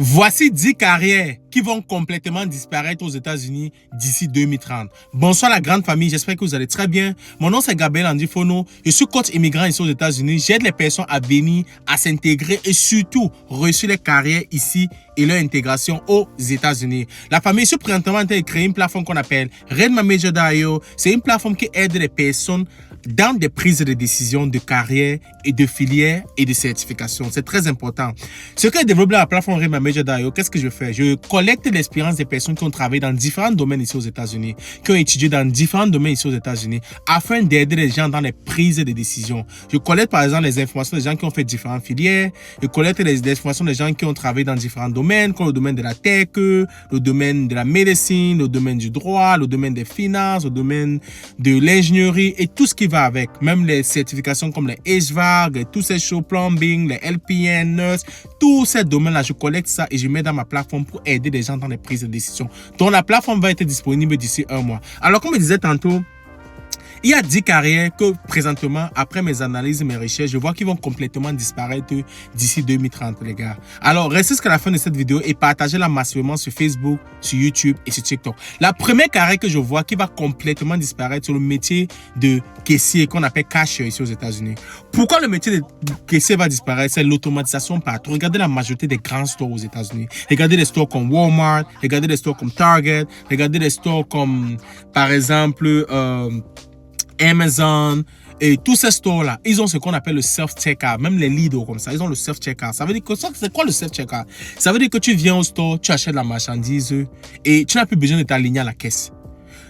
Voici 10 carrières qui vont complètement disparaître aux États-Unis d'ici 2030. Bonsoir la grande famille, j'espère que vous allez très bien. Mon nom c'est Gabriel Andifono, je suis coach immigrant ici aux États-Unis. J'aide les personnes à venir, à s'intégrer et surtout réussir les carrières ici et leur intégration aux États-Unis. La famille, je suis présentement en train de créer une plateforme qu'on appelle RedManager.io. C'est une plateforme qui aide les personnes dans des prises de décision de carrière et de filière et de certification. C'est très important. Ce que je développe dans la plateforme RedManager.io, qu'est-ce que je fais? Je collecte l'expérience des personnes qui ont travaillé dans différents domaines ici aux États-Unis, qui ont étudié dans différents domaines ici aux États-Unis, afin d'aider les gens dans les prises de décision. Je collecte par exemple les informations des gens qui ont fait différentes filières, je collecte les informations des gens qui ont travaillé dans différents domaines, comme le domaine de la tech, le domaine de la médecine, le domaine du droit, le domaine des finances, le domaine de l'ingénierie et tout ce qui va avec, même les certifications comme les HVAC, tous ces choses, plumbing, les LPN, nurse, tous ces domaines-là, je collecte ça et je mets dans ma plateforme pour aider les gens dans les prises de décision. Donc la plateforme va être disponible d'ici un mois. Alors comme je disais tantôt, il y a 10 carrières que présentement, après mes analyses et mes recherches, je vois qu'ils vont complètement disparaître d'ici 2030, les gars. Alors, restez jusqu'à la fin de cette vidéo et partagez-la massivement sur Facebook, sur YouTube et sur TikTok. La première carrière que je vois qui va complètement disparaître, c'est le métier de caissier qu'on appelle cashier ici aux États-Unis. Pourquoi le métier de caissier va disparaître? C'est l'automatisation partout. Regardez la majorité des grands stores aux États-Unis. Regardez les stores comme Walmart, regardez les stores comme Target, regardez les stores comme, par exemple, Amazon et tous ces stores-là, ils ont ce qu'on appelle le self-checkout. Même les Lidl comme ça, ils ont le self-checkout. Ça veut dire que c'est quoi le self-checkout? Ça veut dire que tu viens au store, tu achètes la marchandise et tu n'as plus besoin de t'aligner à la caisse.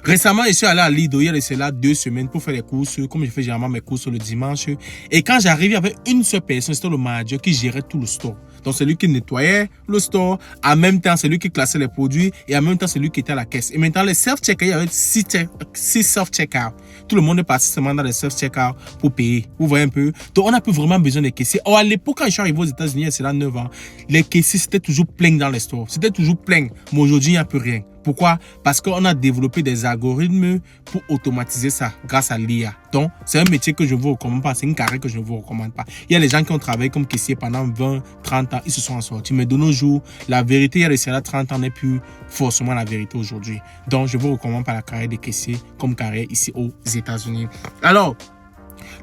Récemment, je suis allé à Lidl, il y a laissé là 2 semaines pour faire les courses, comme je fais généralement mes courses le dimanche. Et quand j'arrive, il y avait une seule personne, c'était le manager qui gérait tout le store. Donc, c'est lui qui nettoyait le store, en même temps, c'est lui qui classait les produits, et en même temps, c'est lui qui était à la caisse. Et maintenant, les self-checkouts, il y avait 6 self-checkouts. Tout le monde est passé seulement dans les self-checkouts pour payer. Vous voyez un peu? Donc, on n'a plus vraiment besoin des caissiers. Or, à l'époque, quand je suis arrivé aux États-Unis, c'est là 9 ans, les caissiers, c'était toujours plein dans les stores. C'était toujours plein. Mais aujourd'hui, il n'y a plus rien. Pourquoi? Parce qu'on a développé des algorithmes pour automatiser ça grâce à l'IA. Donc, c'est un métier que je ne vous recommande pas. C'est une carrière que je ne vous recommande pas. Il y a des gens qui ont travaillé comme caissier pendant 20, 30 ans. Ils se sont en sortis. Mais de nos jours, la vérité, il y a de 30 ans n'est plus forcément la vérité aujourd'hui. Donc, je ne vous recommande pas la carrière de caissier comme carrière ici aux États-Unis. Alors,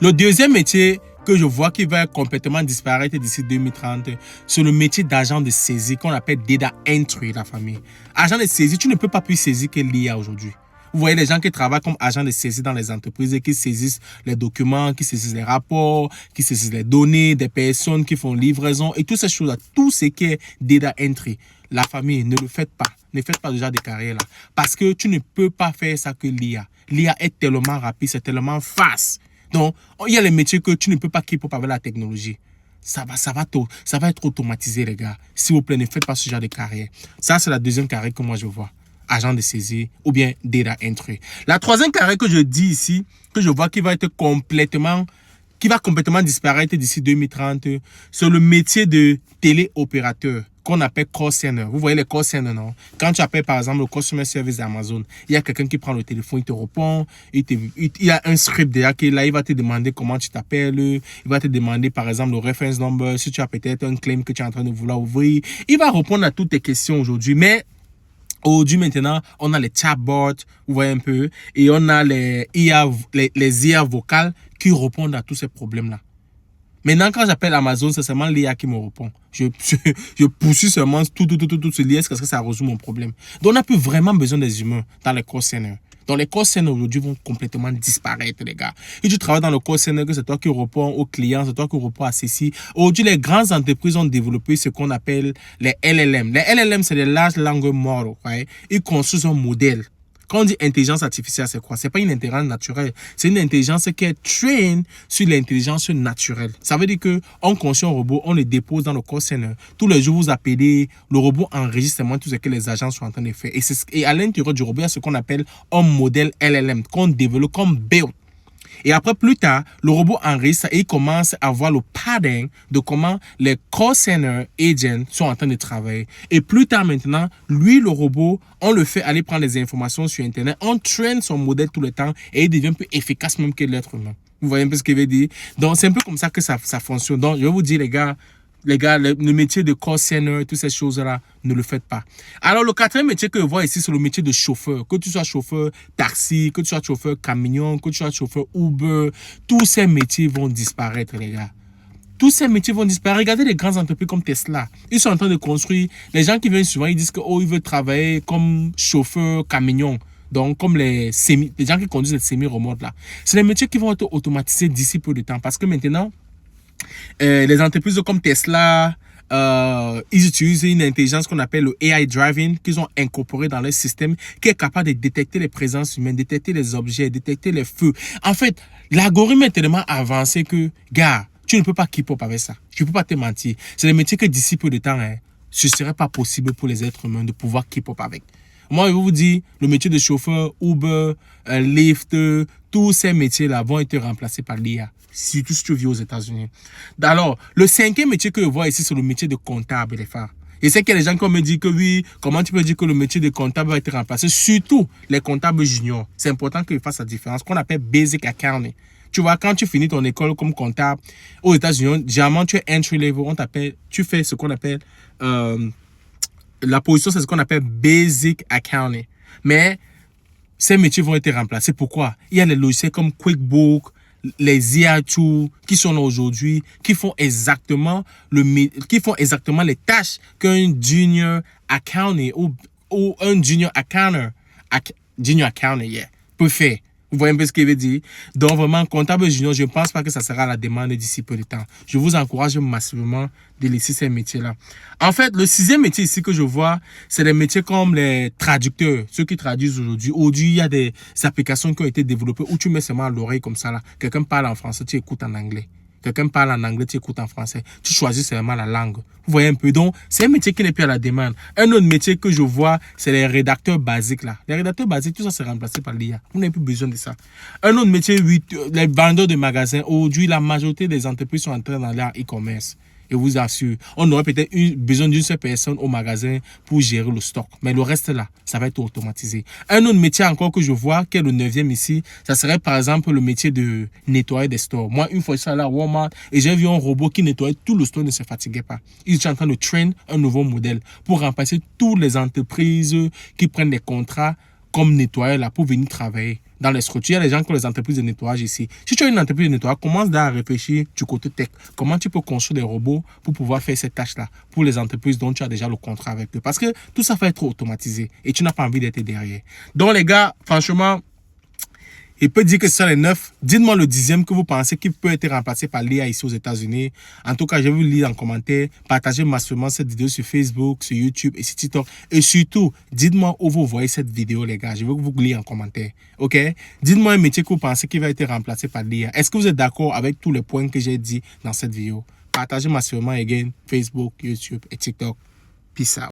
le deuxième métier que je vois qui va complètement disparaître d'ici 2030, c'est le métier d'agent de saisie qu'on appelle data entry, la famille. Agent de saisie, tu ne peux pas plus saisir que l'IA aujourd'hui. Vous voyez les gens qui travaillent comme agents de saisie dans les entreprises et qui saisissent les documents, qui saisissent les rapports, qui saisissent les données des personnes qui font livraison et toutes ces choses-là. Tout ce qui est data entry. La famille, ne le faites pas. Ne faites pas déjà des carrières là. Parce que tu ne peux pas faire ça que l'IA. L'IA est tellement rapide, c'est tellement fast. Donc, il y a les métiers que tu ne peux pas keep up avec la technologie. Ça va être automatisé, les gars. S'il vous plaît, ne faites pas ce genre de carrière. Ça, c'est la deuxième carrière que moi, je vois. Agent de saisie ou bien data entry. La troisième carrière que je dis ici, que je vois qui va complètement disparaître d'ici 2030, c'est le métier de téléopérateur qu'on appelle call center. Vous voyez les call centers, non? Quand tu appelles, par exemple, le customer service d'Amazon, il y a quelqu'un qui prend le téléphone, il te répond, il y a un script déjà qui est là, il va te demander comment tu t'appelles, il va te demander, par exemple, le reference number, si tu as peut-être un claim que tu es en train de vouloir ouvrir. Il va répondre à toutes tes questions aujourd'hui, mais aujourd'hui, maintenant, on a les chatbots, vous voyez un peu, et on a les IA vocales qui répondent à tous ces problèmes-là. Maintenant, quand j'appelle Amazon, c'est seulement l'IA qui me répond. Je poursuis seulement tout ce l'IA parce que ça résout mon problème. Donc, on n'a plus vraiment besoin des humains dans les call centers. Donc, les call centers aujourd'hui vont complètement disparaître, les gars. Et tu travailles dans le call center, que c'est toi qui réponds aux clients, c'est toi qui réponds à ceci. Aujourd'hui, les grandes entreprises ont développé ce qu'on appelle les LLM. Les LLM, c'est les Large Language Models. Ouais? Ils construisent un modèle. Quand on dit intelligence artificielle, c'est quoi? C'est pas une intelligence naturelle. C'est une intelligence qui est trained sur l'intelligence naturelle. Ça veut dire que on construit un robot, on le dépose dans le call center. Tous les jours, vous appelez, le robot enregistre tout ce que les agents sont en train de faire. Et à l'intérieur du robot, il y a ce qu'on appelle un modèle LLM qu'on développe comme build. Et après, plus tard, le robot enregistre et il commence à voir le pattern de comment les call center agents sont en train de travailler. Et plus tard maintenant, lui, le robot, on le fait aller prendre des informations sur Internet. On traîne son modèle tout le temps et il devient plus efficace même que l'être humain. Vous voyez un peu ce que je veux dire? Donc, c'est un peu comme ça que ça fonctionne. Donc, je vais vous dire, les gars, Les gars, le métier de call center, toutes ces choses-là, ne le faites pas. Alors, le quatrième métier que je vois ici, c'est le métier de chauffeur. Que tu sois chauffeur taxi, que tu sois chauffeur camion, que tu sois chauffeur Uber, tous ces métiers vont disparaître, les gars. Tous ces métiers vont disparaître. Regardez les grandes entreprises comme Tesla. Ils sont en train de construire. Les gens qui viennent souvent, ils disent que ils veulent travailler comme chauffeur camion. Donc, comme les gens qui conduisent les semi-remotes là. C'est les métiers qui vont être automatisés d'ici peu de temps. Parce que maintenant, les entreprises comme Tesla, ils utilisent une intelligence qu'on appelle le AI driving, qu'ils ont incorporé dans leur système, qui est capable de détecter les présences humaines, détecter les objets, détecter les feux. En fait, l'algorithme est tellement avancé que, gars, tu ne peux pas keep up avec ça. Je ne peux pas te mentir. C'est des métiers que d'ici peu de temps, ce ne serait pas possible pour les êtres humains de pouvoir keep up avec. Moi, je vous dis, le métier de chauffeur, Uber, Lyft, tous ces métiers-là vont être remplacés par l'IA. Surtout si tu vis aux États-Unis. Alors, le cinquième métier que je vois ici, c'est le métier de comptable, les frères. Et c'est qu'il y a des gens qui me disent que oui, comment tu peux dire que le métier de comptable va être remplacé? Surtout les comptables juniors. C'est important qu'ils fassent la différence, qu'on appelle basic accounting. Tu vois, quand tu finis ton école comme comptable aux États-Unis, généralement tu es entry level, tu fais ce qu'on appelle la position, c'est ce qu'on appelle basic accounting. Mais ces métiers vont être remplacés. Pourquoi? Il y a les logiciels comme QuickBooks, les IA Tools qui sont là aujourd'hui, qui font exactement les tâches qu'un junior accountant ou un junior accountant, peut faire. Vous voyez un peu ce qu'il veut dire? Donc, vraiment, comptable junior, je ne pense pas que ça sera à la demande d'ici peu de temps. Je vous encourage massivement de laisser ces métiers-là. En fait, le sixième métier ici que je vois, c'est les métiers comme les traducteurs, ceux qui traduisent aujourd'hui. Aujourd'hui, il y a des applications qui ont été développées où tu mets seulement à l'oreille comme ça, là. Quelqu'un parle en français, tu écoutes en anglais. Quelqu'un parle en anglais, tu écoutes en français. Tu choisis seulement la langue. Vous voyez un peu. Donc, c'est un métier qui n'est plus à la demande. Un autre métier que je vois, c'est les rédacteurs basiques là. Les rédacteurs basiques, tout ça, c'est remplacé par l'IA. Vous n'avez plus besoin de ça. Un autre métier, les vendeurs de magasins. Aujourd'hui, la majorité des entreprises sont entrées dans l'art e-commerce. Et vous assure, on aurait peut-être besoin d'une seule personne au magasin pour gérer le stock. Mais le reste là, ça va être automatisé. Un autre métier encore que je vois, qui est le 9e ici, ça serait par exemple le métier de nettoyer des stores. Moi, une fois je suis allé à Walmart et j'ai vu un robot qui nettoyait tout le store, ne se fatiguait pas. Ils sont en train de train un nouveau modèle pour remplacer toutes les entreprises qui prennent des contrats comme nettoyeur là pour venir travailler dans les structures. Il y a des gens qui ont les entreprises de nettoyage ici. Si tu as une entreprise de nettoyage, commence à réfléchir du côté tech. Comment tu peux construire des robots pour pouvoir faire cette tâche-là pour les entreprises dont tu as déjà le contrat avec eux. Parce que tout ça va être automatisé et tu n'as pas envie d'être derrière. Donc les gars, franchement, il peut dire que ce sont les 9. Dites-moi le 10e que vous pensez qui peut être remplacé par l'IA ici aux États-Unis. En tout cas, je vais vous lire en commentaire. Partagez massivement cette vidéo sur Facebook, sur YouTube et sur TikTok. Et surtout, dites-moi où vous voyez cette vidéo, les gars. Je vais vous lire en commentaire. OK? Dites-moi un métier que vous pensez qui va être remplacé par l'IA. Est-ce que vous êtes d'accord avec tous les points que j'ai dit dans cette vidéo? Partagez massivement, again, Facebook, YouTube et TikTok. Peace out.